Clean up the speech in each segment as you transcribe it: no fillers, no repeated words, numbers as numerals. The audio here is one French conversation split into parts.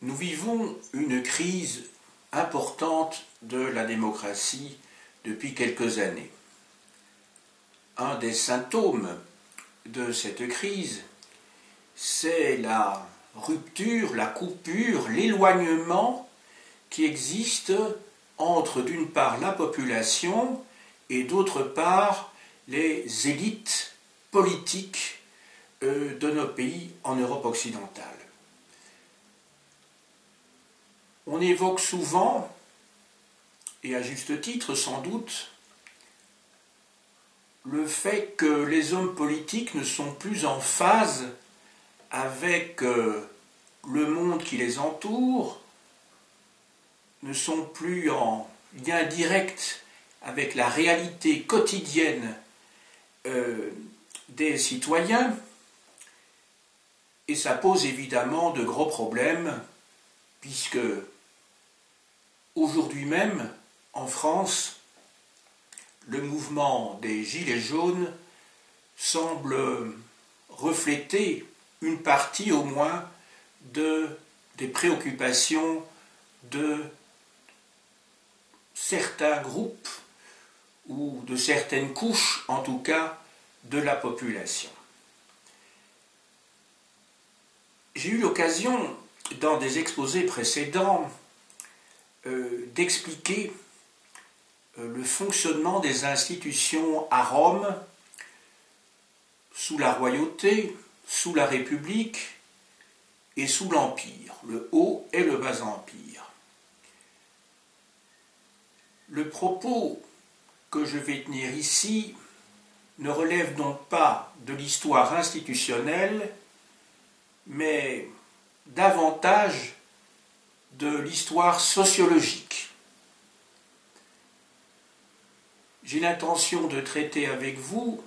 Nous vivons une crise importante de la démocratie depuis quelques années. Un des symptômes de cette crise, c'est la rupture, la coupure, l'éloignement qui existe entre d'une part la population et d'autre part les élites politiques de nos pays en Europe occidentale. On évoque souvent, et à juste titre sans doute, le fait que les hommes politiques ne sont plus en phase avec le monde qui les entoure, ne sont plus en lien direct avec la réalité quotidienne des citoyens, et ça pose évidemment de gros problèmes, puisque aujourd'hui même, en France, le mouvement des Gilets jaunes semble refléter une partie au moins des préoccupations de certains groupes ou de certaines couches, en tout cas, de la population. J'ai eu l'occasion, dans des exposés précédents, d'expliquer le fonctionnement des institutions à Rome sous la royauté, sous la République et sous l'Empire, le Haut et le Bas Empire. Le propos que je vais tenir ici ne relève donc pas de l'histoire institutionnelle, mais davantage de l'histoire sociologique. J'ai l'intention de traiter avec vous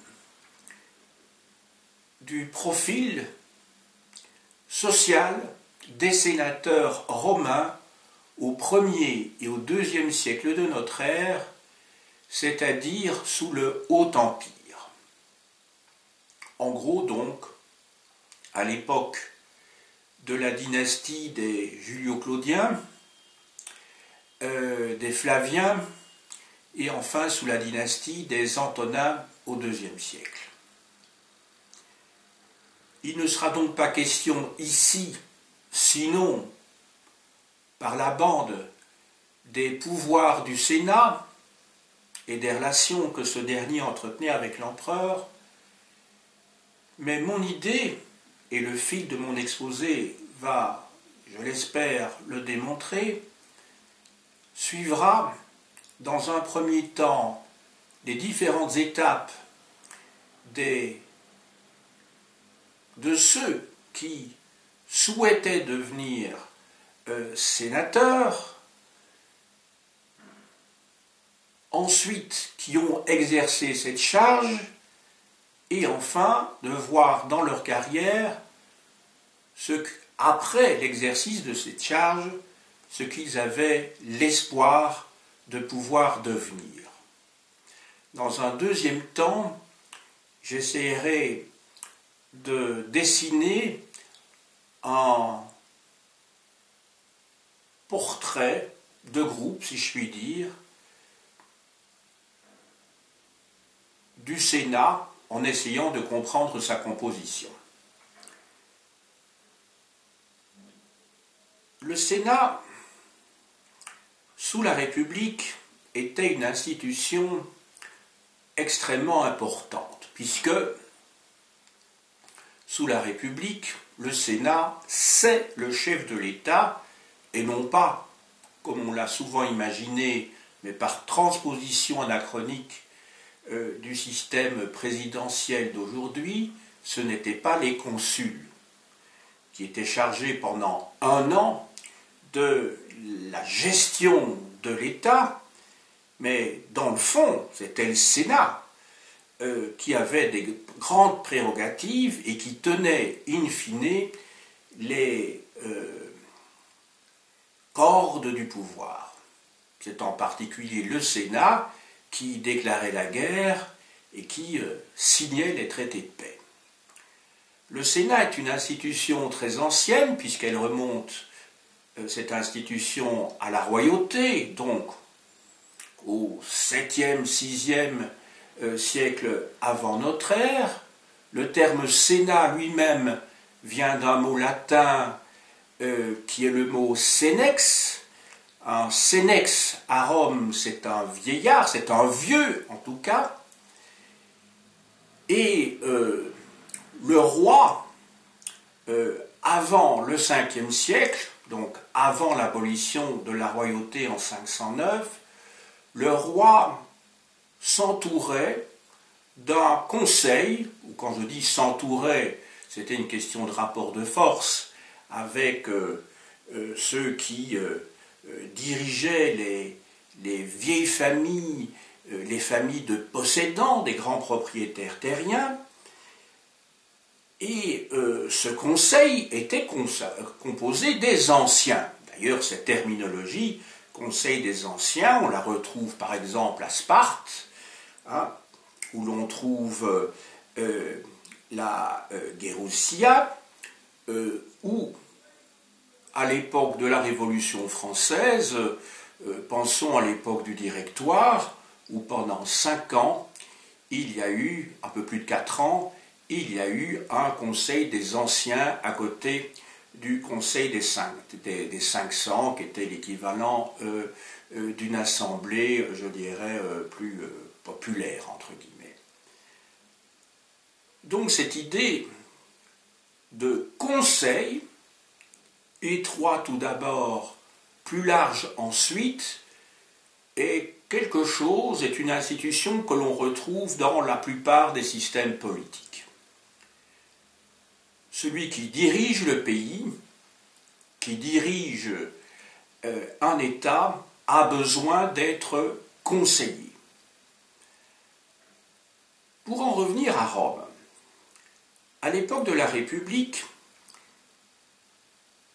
du profil social des sénateurs romains au 1er et au 2e siècle de notre ère, c'est-à-dire sous le Haut Empire. En gros donc, à l'époque de la dynastie des Julio-Claudiens, des Flaviens, et enfin sous la dynastie des Antonins au IIe siècle. Il ne sera donc pas question ici, sinon par la bande des pouvoirs du Sénat et des relations que ce dernier entretenait avec l'empereur, mais mon idée, et le fil de mon exposé va, je l'espère, le démontrer, suivra dans un premier temps les différentes étapes de ceux qui souhaitaient devenir sénateurs, ensuite qui ont exercé cette charge, et enfin de voir dans leur carrière, après l'exercice de cette charge, ce qu'ils avaient l'espoir de pouvoir devenir. Dans un deuxième temps, j'essaierai de dessiner un portrait de groupe, si je puis dire, du Sénat en essayant de comprendre sa composition. Le Sénat, sous la République, était une institution extrêmement importante, puisque sous la République, le Sénat, c'est le chef de l'État, et non pas, comme on l'a souvent imaginé, mais par transposition anachronique du système présidentiel d'aujourd'hui, ce n'étaient pas les consuls, qui étaient chargés pendant 1 an de la gestion de l'État, mais dans le fond, c'était le Sénat qui avait des grandes prérogatives et qui tenait, in fine, les cordes du pouvoir. C'est en particulier le Sénat qui déclarait la guerre et qui signait les traités de paix. Le Sénat est une institution très ancienne, puisqu'elle remonte cette institution à la royauté, donc au 7e, 6e siècle avant notre ère. Le terme Sénat lui-même vient d'un mot latin qui est le mot senex. Un senex à Rome, c'est un vieillard, c'est un vieux en tout cas. Et le roi, avant le 5e siècle, donc avant l'abolition de la royauté en 509, le roi s'entourait d'un conseil, ou quand je dis s'entourait, c'était une question de rapport de force avec ceux qui dirigeaient les vieilles familles, les familles de possédants, des grands propriétaires terriens. Et ce conseil était composé des anciens. D'ailleurs, cette terminologie, conseil des anciens, on la retrouve par exemple à Sparte, hein, où l'on trouve la Gerousia, ou à l'époque de la Révolution française, pensons à l'époque du Directoire, où pendant 5 ans, il y a eu, un peu plus de 4 ans, il y a eu un conseil des anciens à côté du conseil des 500, qui était l'équivalent d'une assemblée, je dirais, plus populaire, entre guillemets. Donc cette idée de conseil, étroit tout d'abord, plus large ensuite, est quelque chose, est une institution que l'on retrouve dans la plupart des systèmes politiques. Celui qui dirige le pays, qui dirige un État, a besoin d'être conseillé. Pour en revenir à Rome, à l'époque de la République,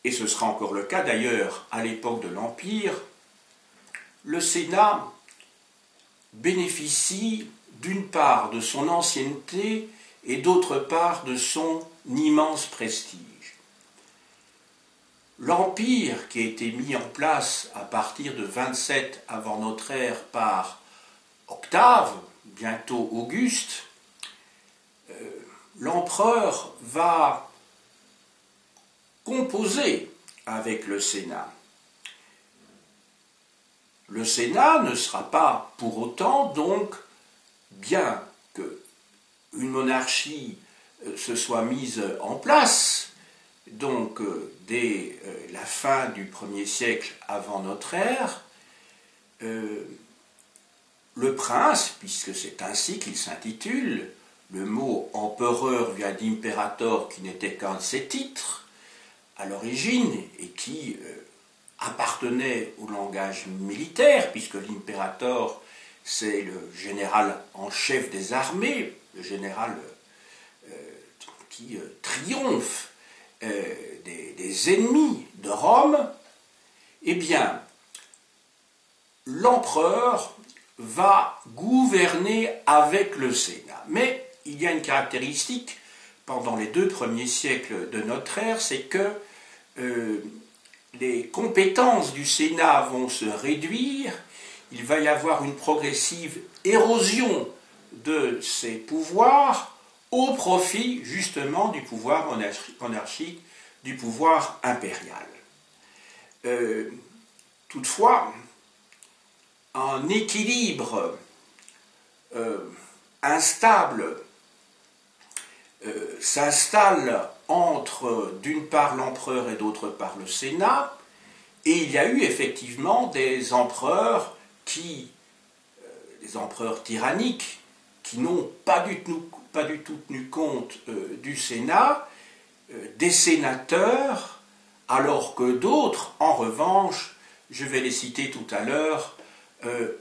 et ce sera encore le cas d'ailleurs à l'époque de l'Empire, le Sénat bénéficie d'une part de son ancienneté et d'autre part de son immense prestige. L'Empire qui a été mis en place à partir de 27 avant notre ère par Octave, bientôt Auguste, l'empereur va composer avec le Sénat. Le Sénat ne sera pas pour autant, donc, bien qu'une monarchie se soit mise en place, donc dès la fin du 1er siècle avant notre ère, le prince, puisque c'est ainsi qu'il s'intitule, le mot empereur vient d'imperator qui n'était qu'un de ses titres à l'origine et qui appartenait au langage militaire, puisque l'imperator c'est le général en chef des armées, le général qui triomphe des ennemis de Rome. Eh bien, l'empereur va gouverner avec le Sénat. Mais il y a une caractéristique pendant les 2 premiers siècles de notre ère, c'est que les compétences du Sénat vont se réduire, il va y avoir une progressive érosion de ses pouvoirs au profit justement du pouvoir monarchique, du pouvoir impérial. Toutefois, un équilibre instable s'installe entre d'une part l'empereur et d'autre part le Sénat, et il y a eu effectivement des empereurs des empereurs tyranniques qui n'ont pas du tout tenu compte du Sénat, des sénateurs, alors que d'autres, en revanche, je vais les citer tout à l'heure,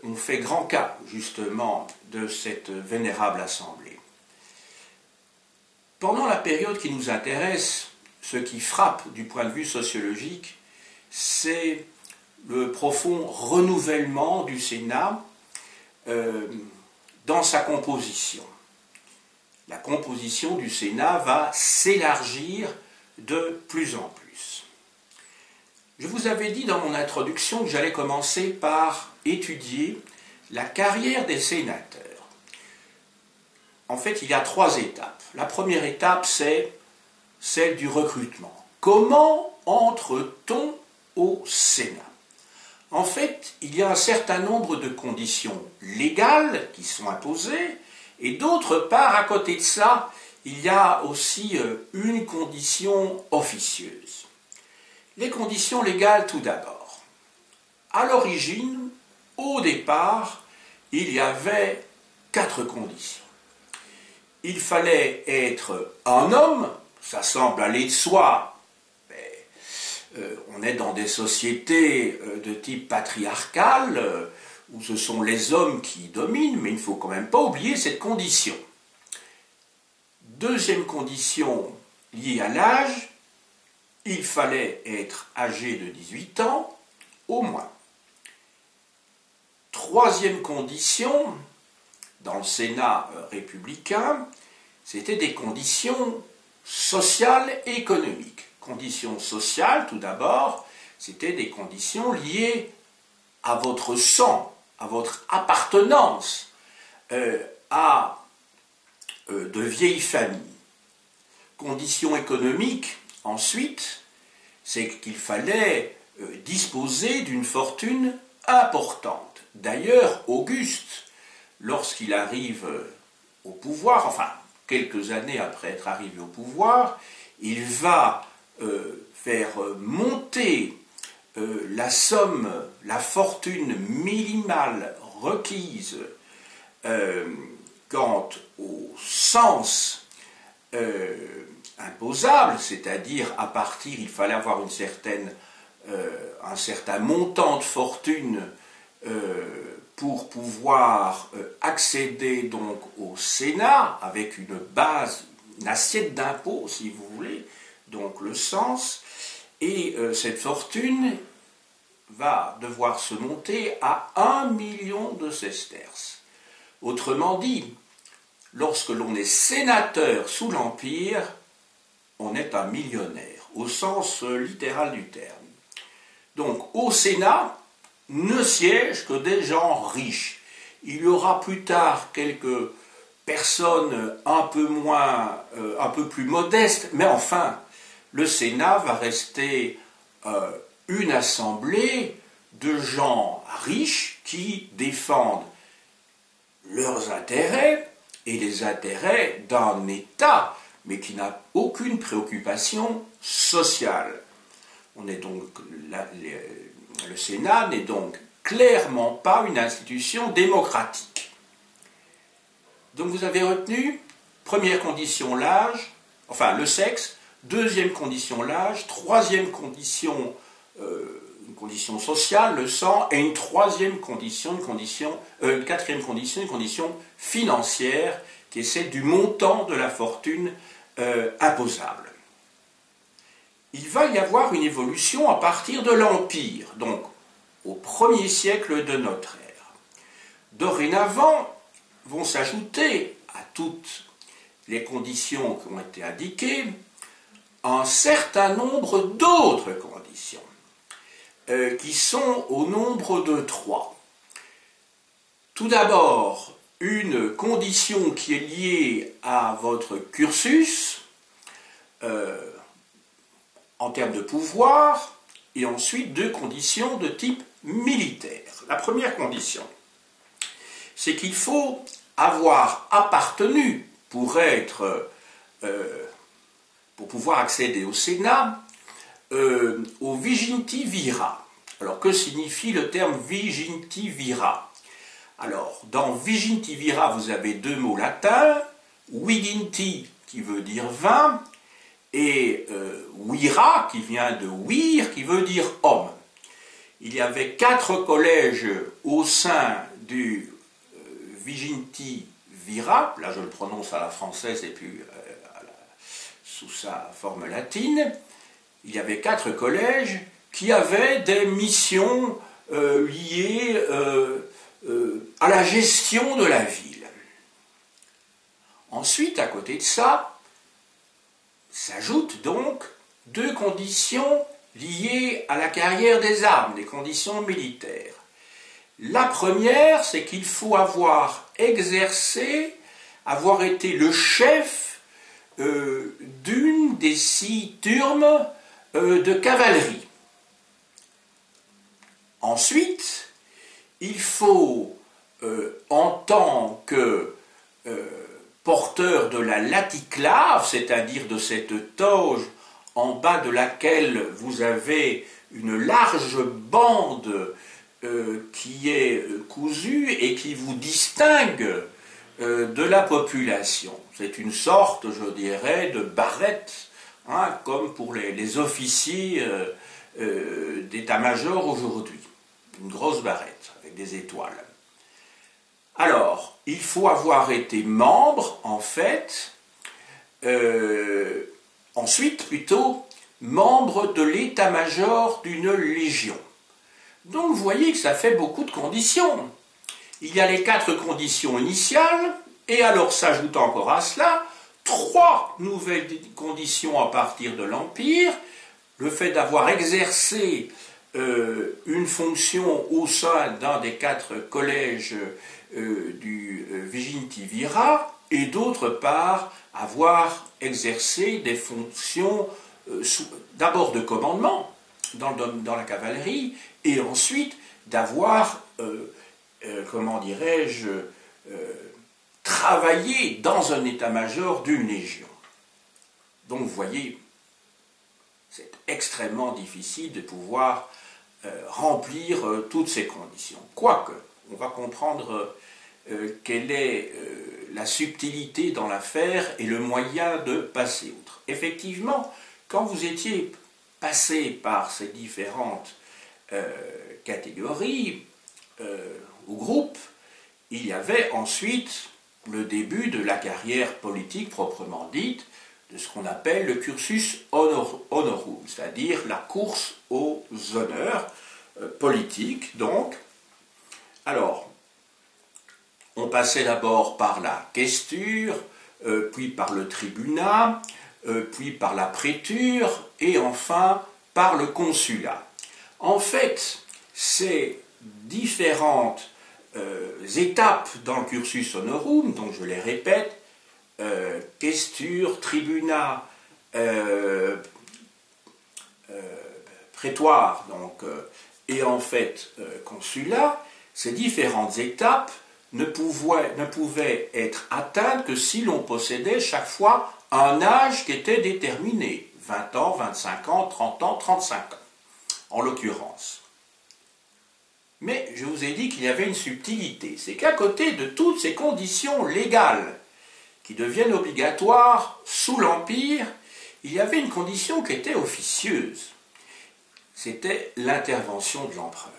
ont fait grand cas justement de cette vénérable assemblée. Pendant la période qui nous intéresse, ce qui frappe du point de vue sociologique, c'est le profond renouvellement du Sénat dans sa composition. La composition du Sénat va s'élargir de plus en plus. Je vous avais dit dans mon introduction que j'allais commencer par étudier la carrière des sénateurs. En fait, il y a 3 étapes. La première étape, c'est celle du recrutement. Comment entre-t-on au Sénat? En fait, il y a un certain nombre de conditions légales qui sont imposées, et d'autre part, à côté de ça, il y a aussi une condition officieuse. Les conditions légales tout d'abord. À l'origine, au départ, il y avait 4 conditions. Il fallait être un homme, ça semble aller de soi, mais on est dans des sociétés de type patriarcal, où ce sont les hommes qui dominent, mais il ne faut quand même pas oublier cette condition. Deuxième condition liée à l'âge, il fallait être âgé de 18 ans, au moins. Troisième condition, dans le Sénat républicain, c'était des conditions sociales et économiques. Conditions sociales, tout d'abord, c'était des conditions liées à votre sang, à votre appartenance à de vieilles familles. Conditions économiques, ensuite, c'est qu'il fallait disposer d'une fortune importante. D'ailleurs, Auguste, lorsqu'il arrive au pouvoir, enfin, quelques années après être arrivé au pouvoir, il va faire monter la somme, la fortune minimale requise quant au sens imposable, c'est-à-dire à partir, il fallait avoir un certain montant de fortune pour pouvoir accéder donc au Sénat avec une base, une assiette d'impôt si vous voulez, donc le sens, et cette fortune va devoir se monter à 1 million de sesterces. Autrement dit, lorsque l'on est sénateur sous l'Empire, on est un millionnaire, au sens littéral du terme. Donc au Sénat ne siègent que des gens riches. Il y aura plus tard quelques personnes un peu plus modestes, mais enfin, le Sénat va rester une assemblée de gens riches qui défendent leurs intérêts et les intérêts d'un État, mais qui n'a aucune préoccupation sociale. Le Sénat n'est donc clairement pas une institution démocratique. Donc vous avez retenu, première condition l'âge, enfin le sexe, deuxième condition l'âge, troisième condition une condition sociale, le sang, et une quatrième condition, une condition financière, qui est celle du montant de la fortune imposable. Il va y avoir une évolution à partir de l'Empire, donc au 1er siècle de notre ère. Dorénavant, vont s'ajouter à toutes les conditions qui ont été indiquées un certain nombre d'autres conditions, qui sont au nombre de 3. Tout d'abord, une condition qui est liée à votre cursus, en termes de pouvoir, et ensuite 2 conditions de type militaire. La première condition, c'est qu'il faut avoir appartenu pour pouvoir accéder au Sénat au viginti vira. Alors que signifie le terme viginti vira? Alors dans viginti vira vous avez 2 mots latins, viginti qui veut dire vin, et vira qui vient de vir qui veut dire homme. Il y avait 4 collèges au sein du viginti vira, là je le prononce à la française et puis sous sa forme latine. Il y avait 4 collèges qui avaient des missions liées à la gestion de la ville. Ensuite, à côté de ça, s'ajoutent donc 2 conditions liées à la carrière des armes, des conditions militaires. La première, c'est qu'il faut avoir exercé, avoir été le chef d'une des 6 turmes de cavalerie. Ensuite, il faut, en tant que porteur de la laticlave, c'est-à-dire de cette toge en bas de laquelle vous avez une large bande qui est cousue et qui vous distingue de la population. C'est une sorte, je dirais, de barrette, hein, comme pour les officiers d'état-major aujourd'hui. Une grosse barrette avec des étoiles. Alors, il faut avoir été membre, en fait, ensuite plutôt, membre de l'état-major d'une légion. Donc vous voyez que ça fait beaucoup de conditions. Il y a les 4 conditions initiales, et alors s'ajoute encore à cela 3 nouvelles conditions à partir de l'Empire, le fait d'avoir exercé une fonction au sein d'un des 4 collèges du Vigintivira, et d'autre part avoir exercé des fonctions d'abord de commandement dans la cavalerie, et ensuite d'avoir, comment dirais-je, travaillé dans un état-major d'une légion. Donc vous voyez, c'est extrêmement difficile de pouvoir remplir toutes ces conditions. Quoique, on va comprendre quelle est la subtilité dans l'affaire et le moyen de passer outre. Effectivement, quand vous étiez passé par ces différentes catégories ou groupes, il y avait ensuite le début de la carrière politique proprement dite, de ce qu'on appelle le cursus honorum, c'est-à-dire la course aux honneurs politiques, donc. Alors, on passait d'abord par la questure, puis par le tribunat, puis par la préture, et enfin par le consulat. En fait, ces différentes étapes dans le cursus honorum, donc je les répète, questure, tribunat, prétoire, donc, et en fait consulat, ces différentes étapes ne pouvaient être atteintes que si l'on possédait chaque fois un âge qui était déterminé, 20 ans, 25 ans, 30 ans, 35 ans, en l'occurrence. Mais je vous ai dit qu'il y avait une subtilité, c'est qu'à côté de toutes ces conditions légales qui deviennent obligatoires sous l'Empire, il y avait une condition qui était officieuse. C'était l'intervention de l'empereur.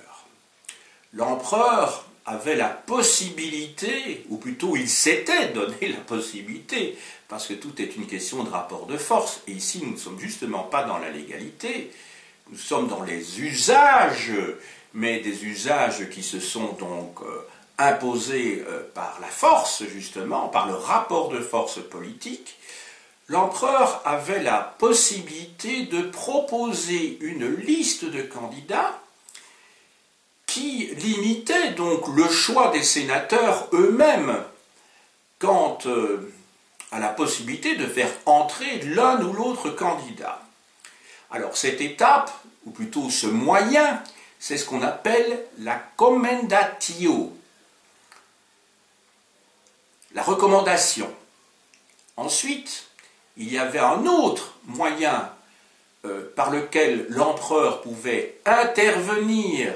L'empereur avait la possibilité, ou plutôt il s'était donné la possibilité, parce que tout est une question de rapport de force, et ici nous ne sommes justement pas dans la légalité, nous sommes dans les usages, mais des usages qui se sont donc imposés par la force, justement, par le rapport de force politique. L'empereur avait la possibilité de proposer une liste de candidats qui limitait donc le choix des sénateurs eux-mêmes quant à la possibilité de faire entrer l'un ou l'autre candidat. Alors cette étape, ou plutôt ce moyen, c'est ce qu'on appelle la commendatio, la recommandation. Ensuite, il y avait un autre moyen par lequel l'empereur pouvait intervenir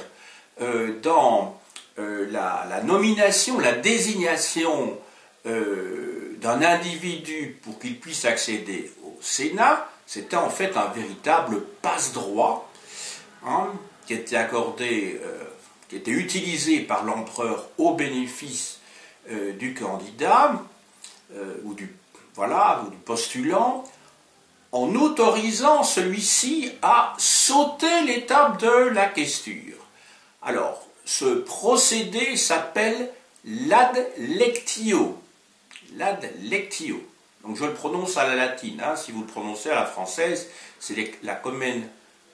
dans la nomination, la désignation d'un individu pour qu'il puisse accéder au Sénat. C'était en fait un véritable passe-droit, hein, qui était accordé, qui était utilisé par l'empereur au bénéfice du candidat ou du postulant, en autorisant celui-ci à sauter l'étape de la questure. Alors, ce procédé s'appelle l'ad lectio. L'ad lectio. Donc je le prononce à la latine, hein. Si vous le prononcez à la française, c'est la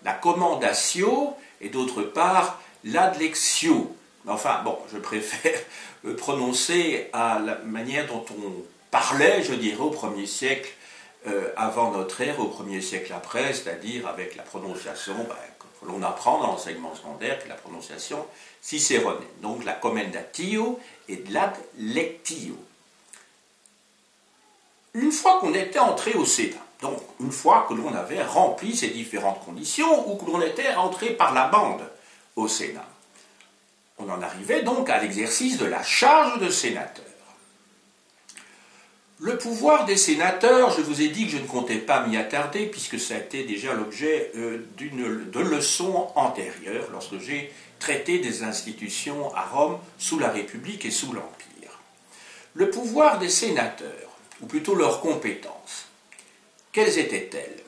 la commendatio et d'autre part l'adlectio. Enfin, bon, je préfère me prononcer à la manière dont on parlait, je dirais, au 1er siècle avant notre ère, au 1er siècle après, c'est-à-dire avec la prononciation que l'on apprend dans l'enseignement secondaire, qui est la prononciation cicéronine. Donc la commendatio et de l'adlectio. Une fois qu'on était entré au Sénat, donc une fois que l'on avait rempli ces différentes conditions, ou que l'on était rentré par la bande au Sénat, on en arrivait donc à l'exercice de la charge de sénateur. Le pouvoir des sénateurs, je vous ai dit que je ne comptais pas m'y attarder, puisque ça a été déjà l'objet de leçons antérieures, lorsque j'ai traité des institutions à Rome sous la République et sous l'Empire. Le pouvoir des sénateurs, ou plutôt leurs compétences, quelles étaient-elles?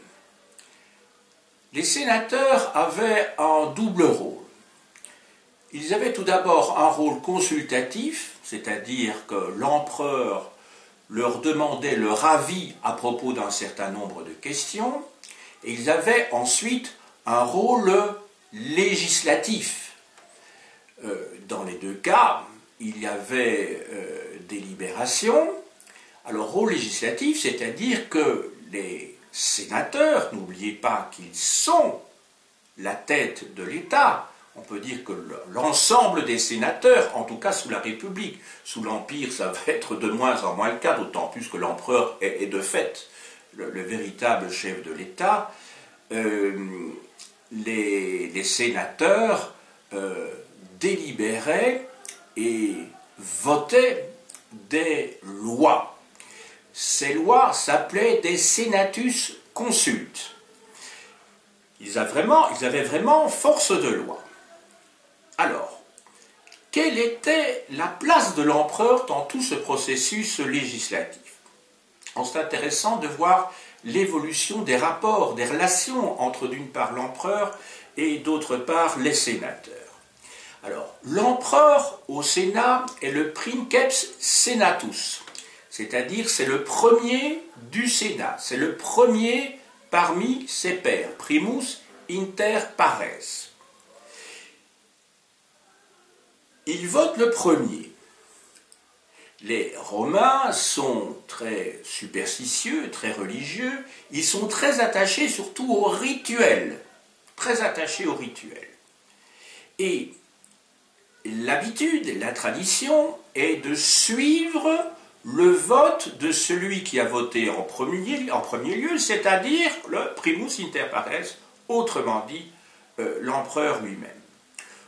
Les sénateurs avaient un double rôle. Ils avaient tout d'abord un rôle consultatif, c'est-à-dire que l'empereur leur demandait leur avis à propos d'un certain nombre de questions, et ils avaient ensuite un rôle législatif. Dans les deux cas, il y avait délibération. Alors, rôle législatif, c'est-à-dire que les sénateurs, n'oubliez pas qu'ils sont la tête de l'État. On peut dire que l'ensemble des sénateurs, en tout cas sous la République, sous l'Empire, ça va être de moins en moins le cas, d'autant plus que l'empereur est de fait le véritable chef de l'État, les sénateurs délibéraient et votaient des lois. Ces lois s'appelaient des senatus consultes. Ils avaient vraiment force de loi. Alors, quelle était la place de l'empereur dans tout ce processus législatif? C'est intéressant de voir l'évolution des rapports, des relations entre d'une part l'empereur et d'autre part les sénateurs. Alors, l'empereur au Sénat est le princeps senatus, c'est-à-dire c'est le premier du Sénat, c'est le premier parmi ses pairs, primus inter pares. Il vote le premier. Les Romains sont très superstitieux, très religieux, ils sont très attachés surtout au rituel, très attachés au rituel. Et l'habitude, la tradition est de suivre le vote de celui qui a voté en premier lieu, c'est-à-dire le primus inter pares, autrement dit, l'empereur lui-même.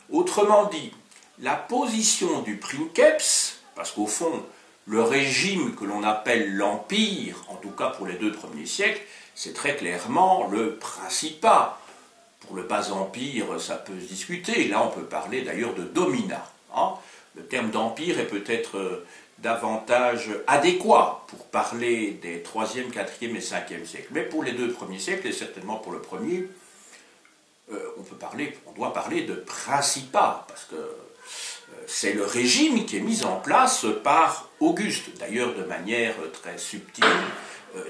Autrement dit, la position du princeps, parce qu'au fond, le régime que l'on appelle l'Empire, en tout cas pour les 2 premiers siècles, c'est très clairement le principat. Pour le bas-empire, ça peut se discuter. Là, on peut parler d'ailleurs de dominat. Le terme d'empire est peut-être davantage adéquat pour parler des 3e, 4e et 5e siècles. Mais pour les 2 premiers siècles, et certainement pour le premier, on doit parler de principat, parce que c'est le régime qui est mis en place par Auguste, d'ailleurs de manière très subtile,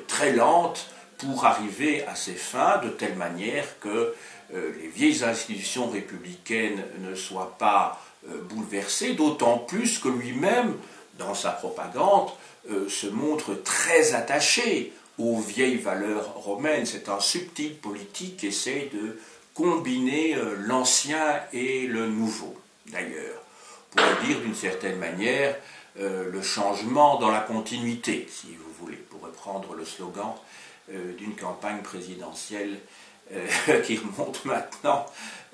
très lente, pour arriver à ses fins, de telle manière que les vieilles institutions républicaines ne soient pas bouleversées, d'autant plus que lui-même, dans sa propagande, se montre très attaché aux vieilles valeurs romaines. C'est un subtil politique qui essaie de combiner l'ancien et le nouveau, d'ailleurs. On pourrait dire d'une certaine manière le changement dans la continuité, si vous voulez, pour reprendre le slogan d'une campagne présidentielle qui remonte maintenant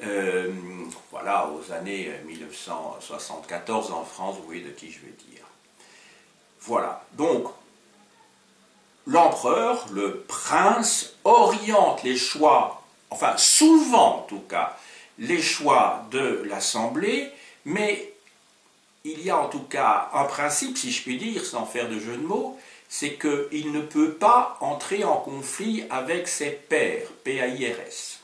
aux années 1974 en France, vous voyez de qui je veux dire. Voilà, donc l'empereur, le prince, oriente les choix, enfin souvent en tout cas, les choix de l'Assemblée, mais il y a en tout cas un principe, si je puis dire, sans faire de jeu de mots, c'est qu'il ne peut pas entrer en conflit avec ses pairs, P-A-I-R-S.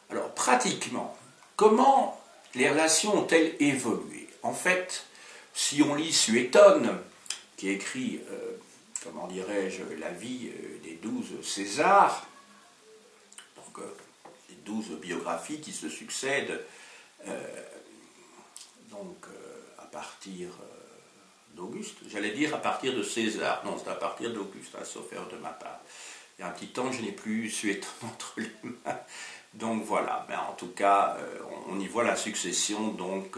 Alors, pratiquement, comment les relations ont-elles évolué? En fait, si on lit Suétone, qui écrit, comment dirais-je, la vie des 12 Césars, donc 12 biographies qui se succèdent à partir d'Auguste. J'allais dire à partir de César. Non, c'est à partir d'Auguste, sauf erreur de ma part. Il y a un petit temps que je n'ai plus Suétone entre les mains. Donc voilà, ben, en tout cas, on y voit la succession donc,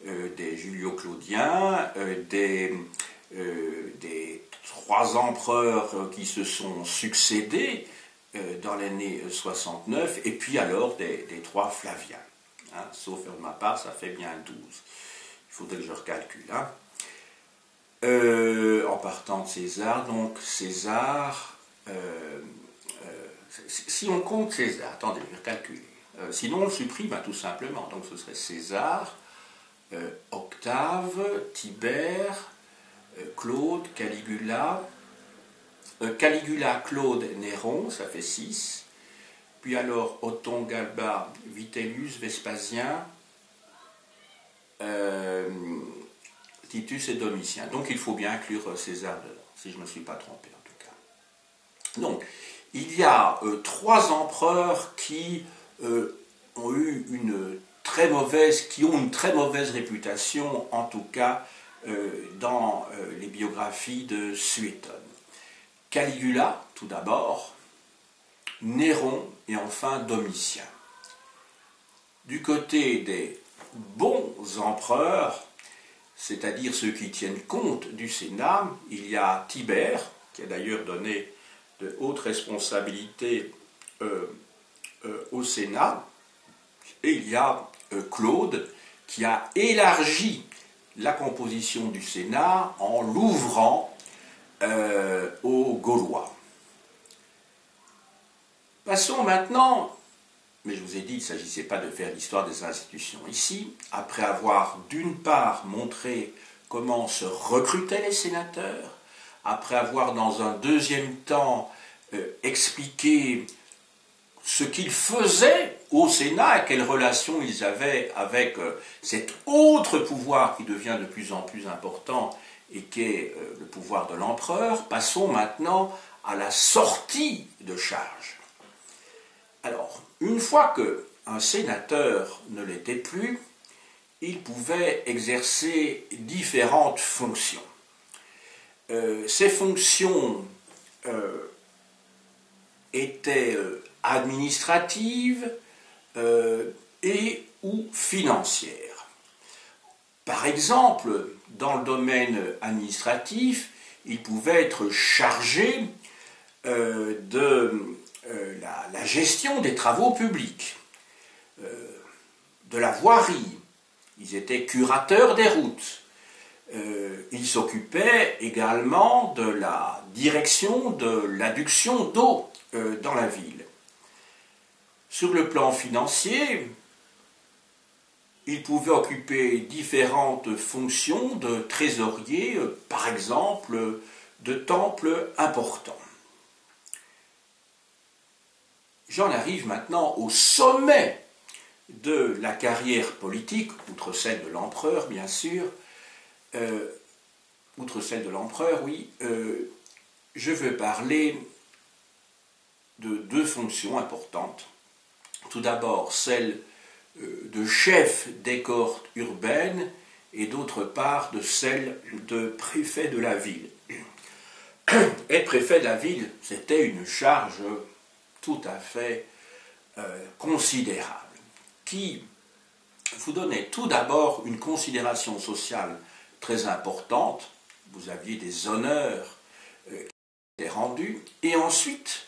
des Julio-Claudiens, des 3 empereurs qui se sont succédés dans l'année 69, et puis alors des 3 Flaviens. Hein, sauf erreur de ma part, ça fait bien 12. Il faudrait que je recalcule. Hein. En partant de César, donc César, si on compte César, attendez, je vais calculer, sinon on le supprime tout simplement, donc ce serait César, Octave, Tibère, Claude, Caligula, Claude, Néron, ça fait 6, puis alors Othon, Galba, Vitellius, Vespasien, Titus et Domitien. Donc il faut bien inclure César dedans, si je ne me suis pas trompé en tout cas. Donc, il y a 3 empereurs qui ont une très mauvaise réputation, en tout cas dans les biographies de Suétone. Caligula, tout d'abord, Néron et enfin Domitien. Du côté des bons empereurs, c'est-à-dire ceux qui tiennent compte du Sénat, il y a Tibère, qui a d'ailleurs donné de hautes responsabilités au Sénat, et il y a Claude, qui a élargi la composition du Sénat en l'ouvrant aux Gaulois. Passons maintenant, mais je vous ai dit qu'il ne s'agissait pas de faire l'histoire des institutions ici, après avoir d'une part montré comment se recrutaient les sénateurs, après avoir dans un deuxième temps expliqué ce qu'ils faisaient au Sénat et quelles relations ils avaient avec cet autre pouvoir qui devient de plus en plus important et qui est le pouvoir de l'empereur, passons maintenant à la sortie de charge. Alors, une fois qu'un sénateur ne l'était plus, il pouvait exercer différentes fonctions. Ces fonctions étaient administratives et ou financières. Par exemple, dans le domaine administratif, il pouvait être chargé de la gestion des travaux publics, de la voirie. Ils étaient curateurs des routes. Ils s'occupaient également de la direction de l'adduction d'eau dans la ville. Sur le plan financier, ils pouvaient occuper différentes fonctions de trésorier, par exemple, de temples importants. J'en arrive maintenant au sommet de la carrière politique, outre celle de l'empereur, bien sûr. Outre celle de l'empereur, oui, je veux parler de 2 fonctions importantes. Tout d'abord, celle de chef des cohortes urbaines et d'autre part de celle de préfet de la ville. Être préfet de la ville, c'était une charge tout à fait considérable, qui vous donnait tout d'abord une considération sociale très importante. Vous aviez des honneurs qui étaient rendus, et ensuite,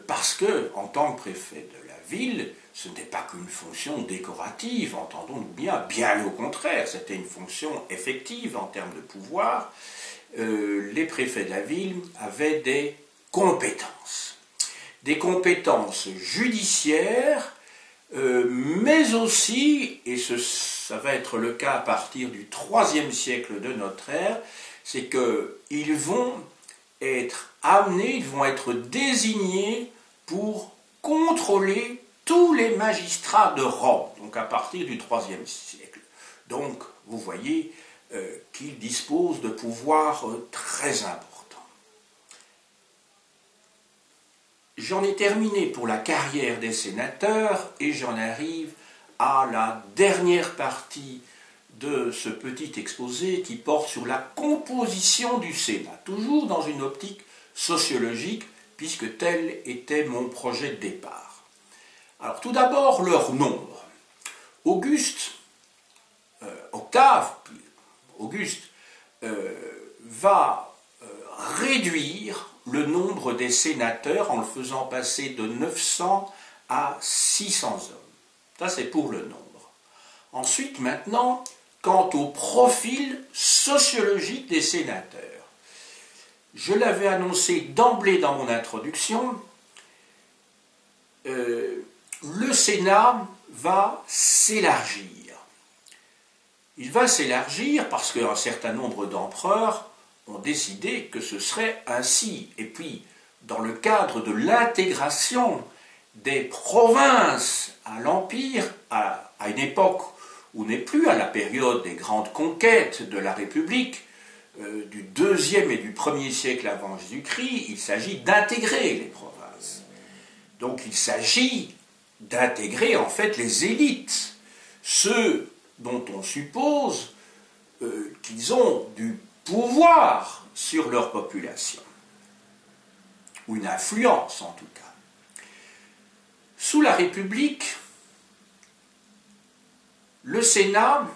parce que, en tant que préfet de la ville, ce n'était pas qu'une fonction décorative, entendons-nous bien, bien au contraire, c'était une fonction effective en termes de pouvoir. Les préfets de la ville avaient des compétences judiciaires, mais aussi, et ça va être le cas à partir du IIIe siècle de notre ère, c'est qu'ils vont être amenés, ils vont être désignés pour contrôler tous les magistrats de Rome, donc à partir du IIIe siècle. Donc, vous voyez qu'ils disposent de pouvoirs très importants. j'en ai terminé pour la carrière des sénateurs et j'en arrive à la dernière partie de ce petit exposé qui porte sur la composition du Sénat, toujours dans une optique sociologique, puisque tel était mon projet de départ. Alors tout d'abord, leur nombre. Auguste va réduire le nombre des sénateurs en le faisant passer de 900 à 600 hommes. Ça, c'est pour le nombre. Ensuite, maintenant, quant au profil sociologique des sénateurs. Je l'avais annoncé d'emblée dans mon introduction, le Sénat va s'élargir. Il va s'élargir parce qu'un certain nombre d'empereurs ont décidé que ce serait ainsi. Et puis, dans le cadre de l'intégration des provinces à l'Empire, à une époque où n'est plus à la période des grandes conquêtes de la République, du 2e et du 1er siècle avant Jésus-Christ, il s'agit d'intégrer les provinces. Donc il s'agit d'intégrer en fait les élites, ceux dont on suppose qu'ils ont du pouvoir sur leur population, ou une influence en tout cas. Sous la République, le Sénat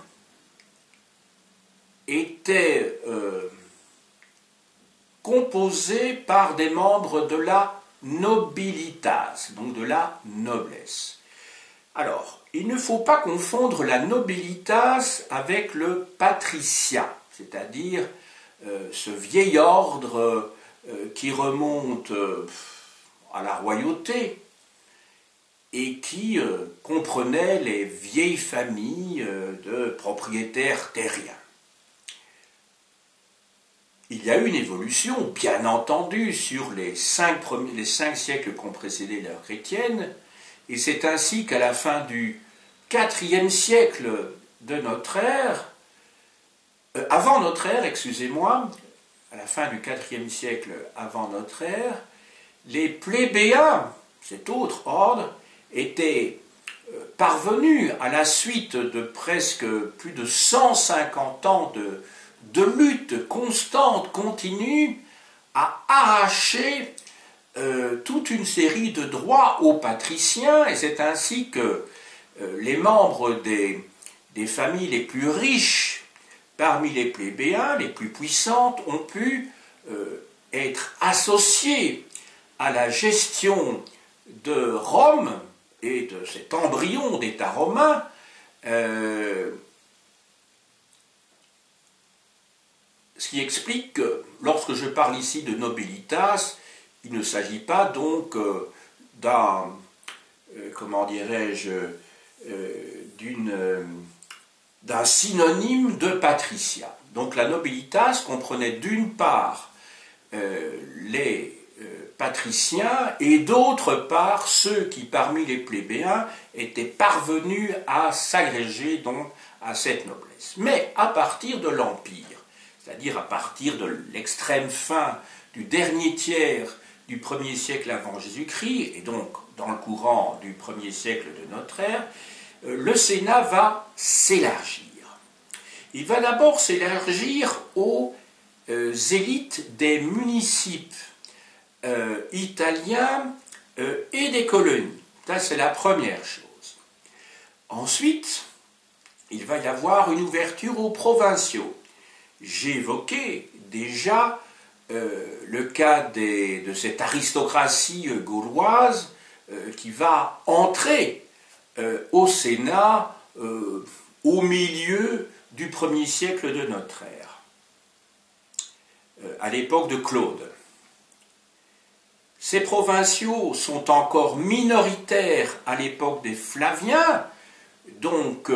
était composé par des membres de la nobilitas, donc de la noblesse. Alors, il ne faut pas confondre la nobilitas avec le patriciat, c'est-à-dire ce vieil ordre qui remonte à la royauté et qui comprenait les vieilles familles de propriétaires terriens. Il y a eu une évolution, bien entendu, sur les 5 siècles qui ont précédé l'ère chrétienne, et c'est ainsi qu'à la fin du IVe siècle de notre ère, avant notre ère, excusez-moi, à la fin du IVe siècle avant notre ère, les plébéiens, cet autre ordre, étaient parvenus, à la suite de presque plus de 150 ans de lutte constante, continue, à arracher toute une série de droits aux patriciens, et c'est ainsi que les membres des familles les plus riches parmi les plébéiens, les plus puissantes, ont pu être associés à la gestion de Rome et de cet embryon d'État romain, ce qui explique que lorsque je parle ici de nobilitas, il ne s'agit pas donc d'un, comment dirais-je, d'un synonyme de patricia. Donc la nobilitas comprenait d'une part les patriciens et d'autre part ceux qui parmi les plébéiens étaient parvenus à s'agréger donc à cette noblesse. Mais à partir de l'Empire, c'est-à-dire à partir de l'extrême fin du dernier tiers du 1er siècle avant Jésus-Christ, et donc dans le courant du 1er siècle de notre ère, le Sénat va s'élargir. Il va d'abord s'élargir aux élites des municipes italiens et des colonies. Ça, c'est la première chose. Ensuite, il va y avoir une ouverture aux provinciaux. J'ai évoqué déjà le cas de cette aristocratie gauloise qui va entrer au Sénat au milieu du 1er siècle de notre ère, à l'époque de Claude. Ces provinciaux sont encore minoritaires à l'époque des Flaviens, donc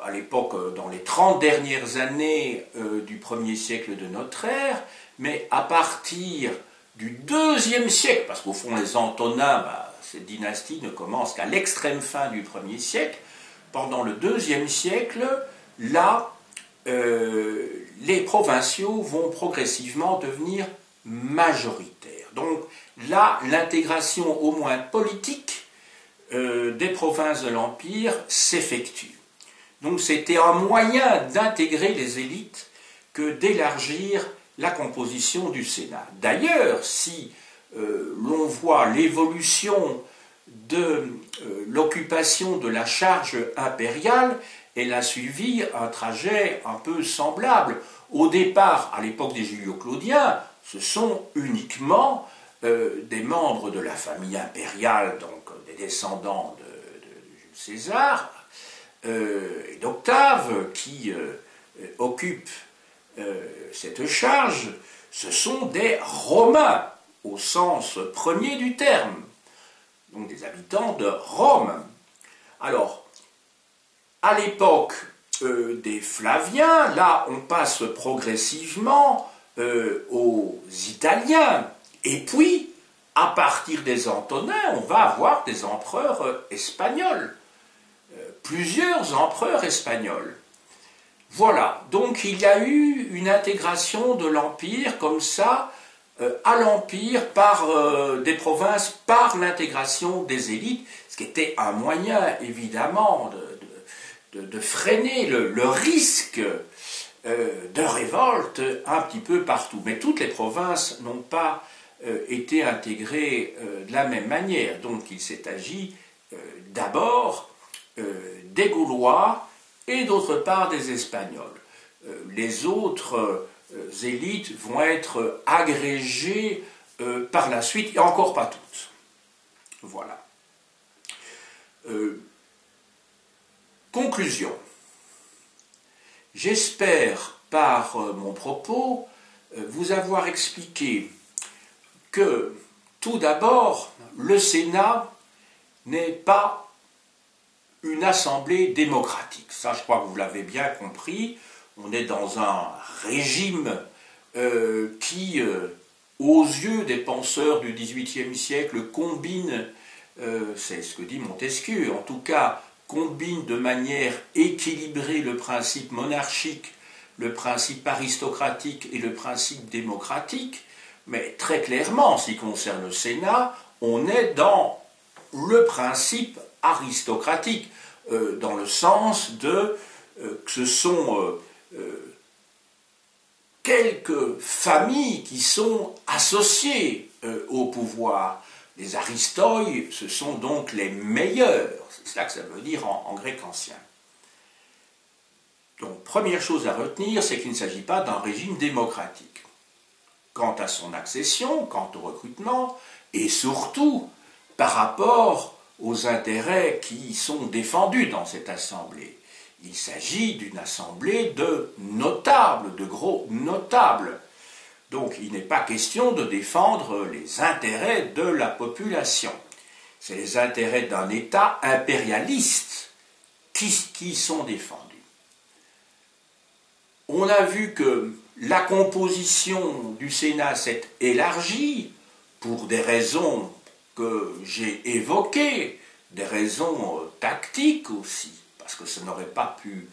à l'époque, dans les 30 dernières années du 1er siècle de notre ère, mais à partir du 2e siècle, parce qu'au fond les Antonins, cette dynastie ne commence qu'à l'extrême fin du 1er siècle, pendant le 2e siècle, là, les provinciaux vont progressivement devenir majoritaires. Donc là, l'intégration au moins politique des provinces de l'Empire s'effectue. Donc c'était un moyen d'intégrer les élites que d'élargir la composition du Sénat. D'ailleurs, si l'on voit l'évolution de l'occupation de la charge impériale, elle a suivi un trajet un peu semblable. Au départ, à l'époque des Julio-Claudiens, ce sont uniquement des membres de la famille impériale, donc des descendants de Jules César et d'Octave, qui occupent cette charge. Ce sont des Romains, au sens premier du terme, donc des habitants de Rome. Alors, à l'époque des Flaviens, là on passe progressivement aux Italiens, et puis à partir des Antonins, on va avoir des empereurs espagnols, plusieurs empereurs espagnols. Voilà, donc il y a eu une intégration de l'Empire comme ça, à l'Empire par des provinces, par l'intégration des élites, ce qui était un moyen évidemment de freiner le risque de révolte un petit peu partout. Mais toutes les provinces n'ont pas été intégrées de la même manière. Donc il s'est agi d'abord des Gaulois et d'autre part des Espagnols. Les autres élites vont être agrégées par la suite, et encore pas toutes. Voilà. Conclusion. J'espère par mon propos vous avoir expliqué que tout d'abord, le Sénat n'est pas une assemblée démocratique. Ça, je crois que vous l'avez bien compris. On est dans un régime qui, aux yeux des penseurs du XVIIIe siècle, combine, c'est ce que dit Montesquieu, en tout cas, combine de manière équilibrée le principe monarchique, le principe aristocratique et le principe démocratique, mais très clairement, en ce qui concerne le Sénat, on est dans le principe aristocratique, dans le sens de que ce sont quelques familles qui sont associées au pouvoir. Les aristoi, ce sont donc les meilleurs. C'est cela que ça veut dire en grec ancien. Donc, première chose à retenir, c'est qu'il ne s'agit pas d'un régime démocratique. Quant à son accession, quant au recrutement, et surtout par rapport aux intérêts qui sont défendus dans cette assemblée. Il s'agit d'une assemblée de notables, de gros notables. Donc il n'est pas question de défendre les intérêts de la population. C'est les intérêts d'un État impérialiste qui sont défendus. On a vu que la composition du Sénat s'est élargie pour des raisons que j'ai évoquées, des raisons tactiques aussi, parce que ça n'aurait pas pu,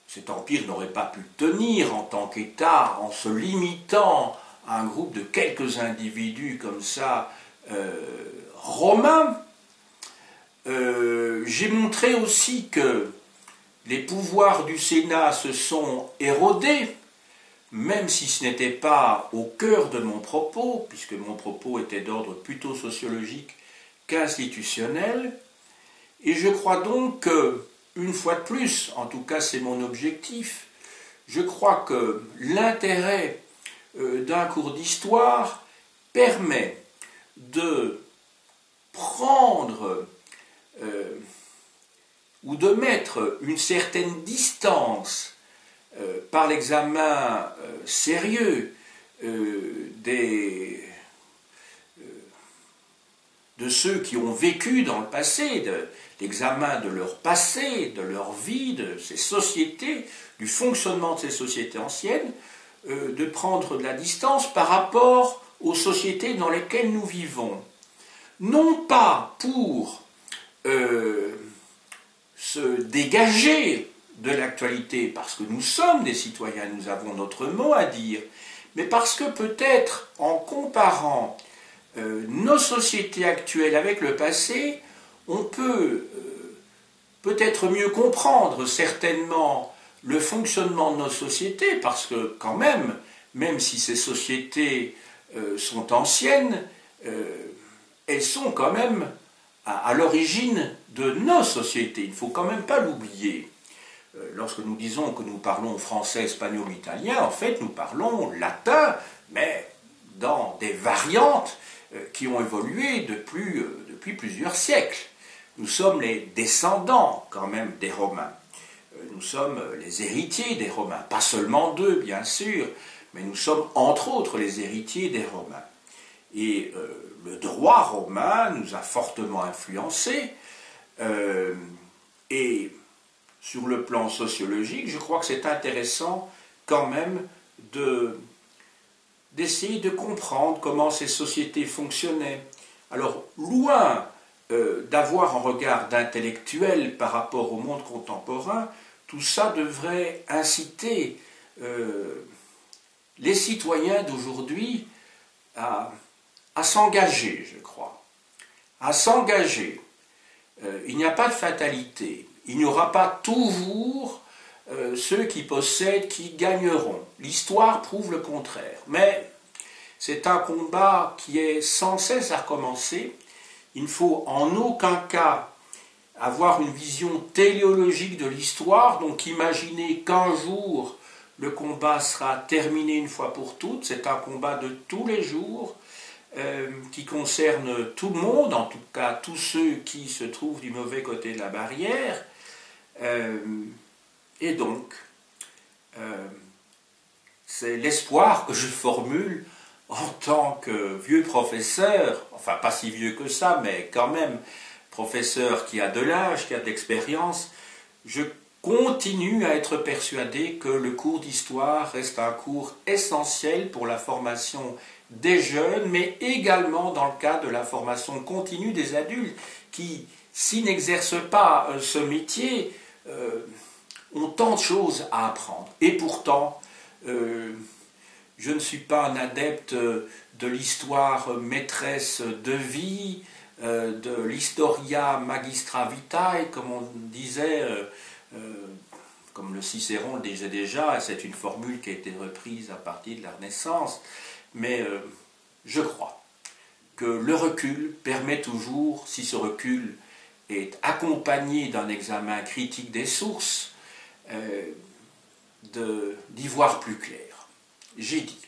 cet empire n'aurait pas pu tenir en tant qu'État en se limitant à un groupe de quelques individus comme ça, romains. J'ai montré aussi que les pouvoirs du Sénat se sont érodés, même si ce n'était pas au cœur de mon propos, puisque mon propos était d'ordre plutôt sociologique qu'institutionnel, et je crois donc que, une fois de plus, en tout cas c'est mon objectif, je crois que l'intérêt d'un cours d'histoire permet de prendre ou de mettre une certaine distance par l'examen sérieux de ceux qui ont vécu dans le passé, l'examen de leur passé, de leur vie, de ces sociétés, du fonctionnement de ces sociétés anciennes, de prendre de la distance par rapport aux sociétés dans lesquelles nous vivons. Non pas pour se dégager de l'actualité, parce que nous sommes des citoyens, nous avons notre mot à dire, mais parce que peut-être en comparant nos sociétés actuelles avec le passé, on peut peut-être mieux comprendre certainement le fonctionnement de nos sociétés, parce que quand même si ces sociétés sont anciennes, elles sont quand même à l'origine de nos sociétés. Il ne faut quand même pas l'oublier. Lorsque nous disons que nous parlons français, espagnol, italien, en fait nous parlons latin, mais dans des variantes qui ont évolué depuis plusieurs siècles. Nous sommes les descendants quand même des Romains. Nous sommes les héritiers des Romains, pas seulement d'eux bien sûr, mais nous sommes entre autres les héritiers des Romains. Et le droit romain nous a fortement influencés, et sur le plan sociologique, je crois que c'est intéressant quand même d'essayer de comprendre comment ces sociétés fonctionnaient. Alors, loin d'avoir un regard d'intellectuel par rapport au monde contemporain, tout ça devrait inciter les citoyens d'aujourd'hui à s'engager, je crois. À s'engager. Il n'y a pas de fatalité. Il n'y aura pas toujours ceux qui possèdent qui gagneront. L'histoire prouve le contraire. Mais c'est un combat qui est sans cesse à recommencer. Il ne faut en aucun cas avoir une vision téléologique de l'histoire, donc imaginer qu'un jour le combat sera terminé une fois pour toutes. C'est un combat de tous les jours qui concerne tout le monde, en tout cas tous ceux qui se trouvent du mauvais côté de la barrière. Et donc, c'est l'espoir que je formule en tant que vieux professeur, enfin pas si vieux que ça, mais quand même professeur qui a de l'âge, qui a de l'expérience. Je continue à être persuadé que le cours d'histoire reste un cours essentiel pour la formation des jeunes, mais également dans le cadre de la formation continue des adultes qui, s'ils n'exercent pas ce métier, ont tant de choses à apprendre. Et pourtant, je ne suis pas un adepte de l'histoire maîtresse de vie, de l'historia magistra vitae, comme on disait, comme le Cicéron le disait déjà, et c'est une formule qui a été reprise à partir de la Renaissance, mais je crois que le recul permet toujours, si ce recul est accompagné d'un examen critique des sources, d'y voir plus clair. J'ai dit.